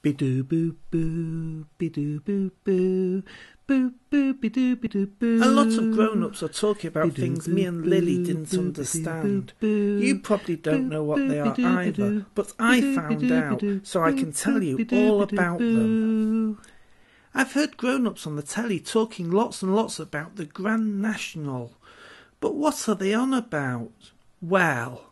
Bidoo boo boo, bidoo boo boo, boo boo bidoo bidoo boo. A lot of grown-ups are talking about things me and Lily didn't understand. You probably don't know what they are either, but I found out, so I can tell you all about them. I've heard grown-ups on the telly talking lots and lots about the Grand National. But what are they on about? Well,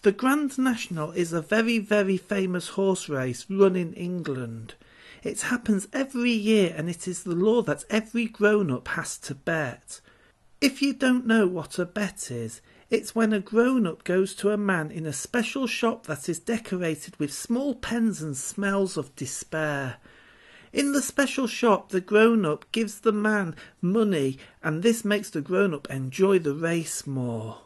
the Grand National is a very, very famous horse race run in England. It happens every year and it is the law that every grown-up has to bet. If you don't know what a bet is, it's when a grown-up goes to a man in a special shop that is decorated with small pens and smells of despair. In the special shop, the grown-up gives the man money and this makes the grown-up enjoy the race more.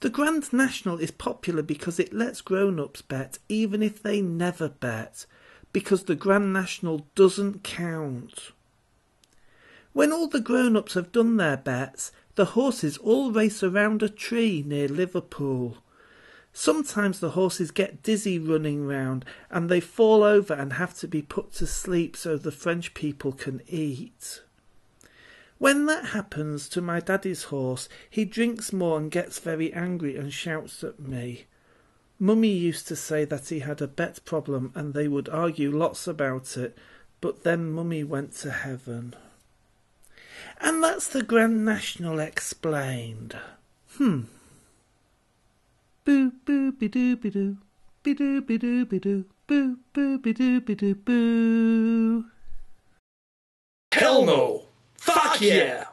The Grand National is popular because it lets grown-ups bet even if they never bet, because the Grand National doesn't count. When all the grown-ups have done their bets, the horses all race around a tree near Liverpool. Sometimes the horses get dizzy running round and they fall over and have to be put to sleep so the French people can eat. When that happens to my daddy's horse, he drinks more and gets very angry and shouts at me. Mummy used to say that he had a bet problem and they would argue lots about it, but then Mummy went to heaven. And that's the Grand National explained. Boo boo bidoo bidoo, bidoo bidoo bidoo, boo boo bidoo bidoo boo. Hell no! Fuck yeah!